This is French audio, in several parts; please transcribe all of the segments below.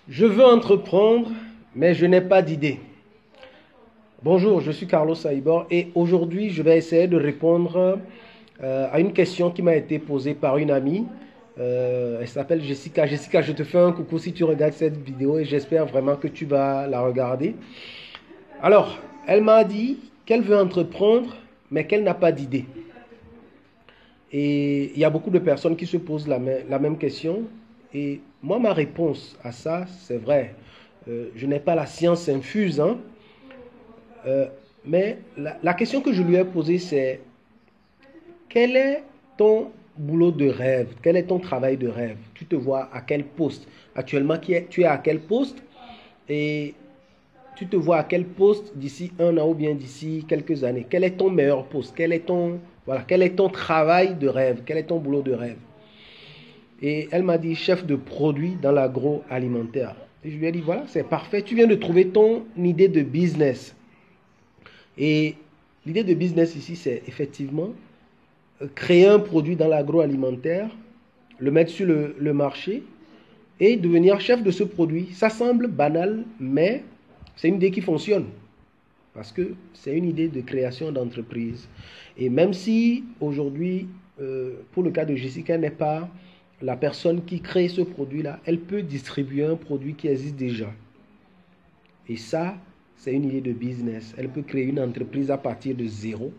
Je veux entreprendre, mais je n'ai pas d'idée. Bonjour, je suis Carlos Saïbor et aujourd'hui, je vais essayer de répondre à une question qui m'a été posée par une amie. Elle s'appelle Jessica. Jessica, je te fais un coucou si tu regardes cette vidéo et j'espère vraiment que tu vas la regarder. Alors, elle m'a dit qu'elle veut entreprendre, mais qu'elle n'a pas d'idée. Et il y a beaucoup de personnes qui se posent la même question. Et moi, ma réponse à ça, c'est vrai. Je n'ai pas la science infuse, hein. Mais la question que je lui ai posée, c'est quel est ton boulot de rêve? Quel est ton travail de rêve? Tu te vois à quel poste? Actuellement, tu es à quel poste? Et tu te vois à quel poste d'ici un an ou bien d'ici quelques années? Quel est ton meilleur poste? Quel est ton travail de rêve? Quel est ton boulot de rêve? Et elle m'a dit chef de produit dans l'agroalimentaire. Et je lui ai dit voilà, c'est parfait. Tu viens de trouver ton idée de business. Et l'idée de business ici, c'est effectivement créer un produit dans l'agroalimentaire, le mettre sur le marché et devenir chef de ce produit. Ça semble banal, mais c'est une idée qui fonctionne. Parce que c'est une idée de création d'entreprise. Et même si aujourd'hui, pour le cas de Jessica, n'est pas la personne qui crée ce produit-là, elle peut distribuer un produit qui existe déjà. Et ça, c'est une idée de business. Elle peut créer une entreprise à partir de zéro,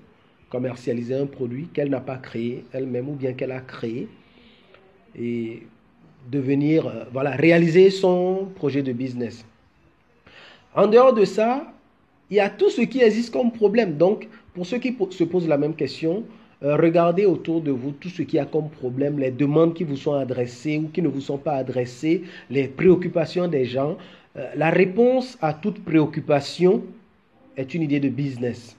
commercialiser un produit qu'elle n'a pas créé elle-même ou bien qu'elle a créé et devenir, réaliser son projet de business. En dehors de ça, il y a tout ce qui existe comme problème. Donc, pour ceux qui se posent la même question, regardez autour de vous tout ce qu'il y a comme problème, les demandes qui vous sont adressées ou qui ne vous sont pas adressées, les préoccupations des gens. La réponse à toute préoccupation est une idée de business.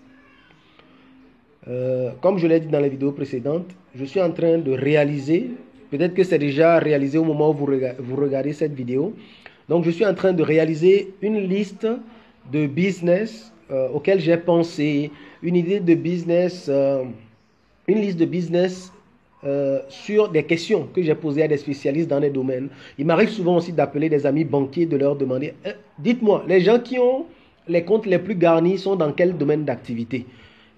Comme je l'ai dit dans les vidéos précédentes, je suis en train de réaliser, peut-être que c'est déjà réalisé au moment où vous regardez cette vidéo. Donc, je suis en train de réaliser une liste de business auxquels j'ai pensé, une idée de business, une liste de business sur des questions que j'ai posées à des spécialistes dans les domaines. Il m'arrive souvent aussi d'appeler des amis banquiers, de leur demander dites-moi, les gens qui ont les comptes les plus garnis sont dans quel domaine d'activité?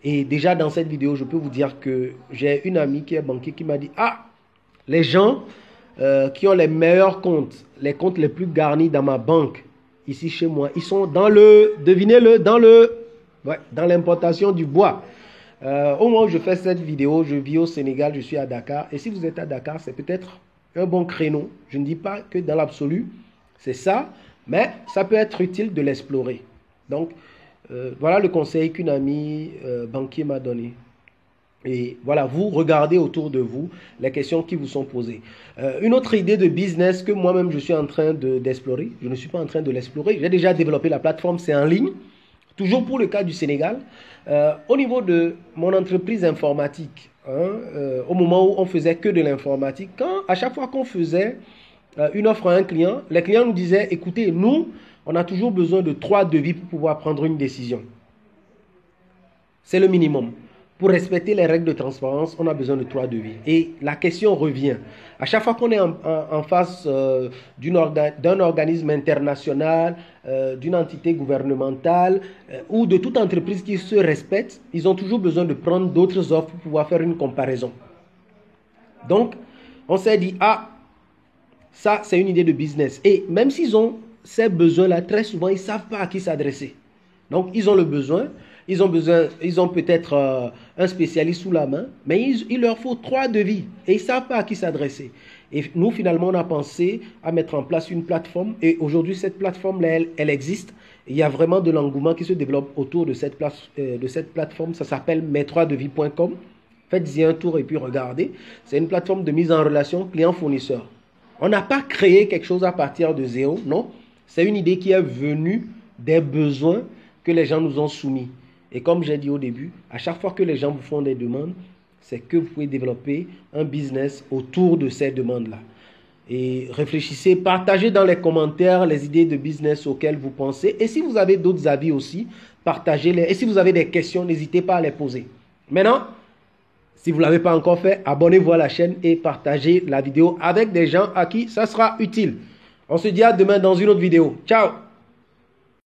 Et déjà dans cette vidéo, je peux vous dire que j'ai une amie qui est banquier qui m'a dit les gens qui ont les meilleurs comptes, les comptes les plus garnis dans ma banque, ici chez moi, ils sont dans devinez-le, dans l'importation du bois. Au moment où je fais cette vidéo, je vis au Sénégal, je suis à Dakar. Et si vous êtes à Dakar, c'est peut-être un bon créneau. Je ne dis pas que dans l'absolu, c'est ça, mais ça peut être utile de l'explorer. Donc, voilà le conseil qu'une amie banquier m'a donné. Et voilà, vous regardez autour de vous les questions qui vous sont posées. Une autre idée de business que moi-même je suis en train d'explorer, je ne suis pas en train de l'explorer, j'ai déjà développé la plateforme, c'est en ligne. Toujours pour le cas du Sénégal, au niveau de mon entreprise informatique, au moment où on faisait que de l'informatique, à chaque fois qu'on faisait une offre à un client, les clients nous disaient, écoutez, nous, on a toujours besoin de 3 devis pour pouvoir prendre une décision. C'est le minimum. Pour respecter les règles de transparence, on a besoin de 3 devis. Et la question revient. À chaque fois qu'on est en face d'un organisme international, d'une entité gouvernementale ou de toute entreprise qui se respecte, ils ont toujours besoin de prendre d'autres offres pour pouvoir faire une comparaison. Donc, on s'est dit, ça c'est une idée de business. Et même s'ils ont ces besoins-là, très souvent, ils ne savent pas à qui s'adresser. Donc, ils ont le besoin. Ils ont peut-être un spécialiste sous la main, mais il leur faut 3 devis et ils ne savent pas à qui s'adresser. Et nous, finalement, on a pensé à mettre en place une plateforme et aujourd'hui, cette plateforme-là, elle existe. Et il y a vraiment de l'engouement qui se développe autour de cette plateforme. Ça s'appelle mes3devis.com. Faites-y un tour et puis regardez. C'est une plateforme de mise en relation client-fournisseur. On n'a pas créé quelque chose à partir de zéro, non. C'est une idée qui est venue des besoins que les gens nous ont soumis. Et comme j'ai dit au début, à chaque fois que les gens vous font des demandes, c'est que vous pouvez développer un business autour de ces demandes-là. Et réfléchissez, partagez dans les commentaires les idées de business auxquelles vous pensez. Et si vous avez d'autres avis aussi, partagez-les. Et si vous avez des questions, n'hésitez pas à les poser. Maintenant, si vous ne l'avez pas encore fait, abonnez-vous à la chaîne et partagez la vidéo avec des gens à qui ça sera utile. On se dit à demain dans une autre vidéo. Ciao!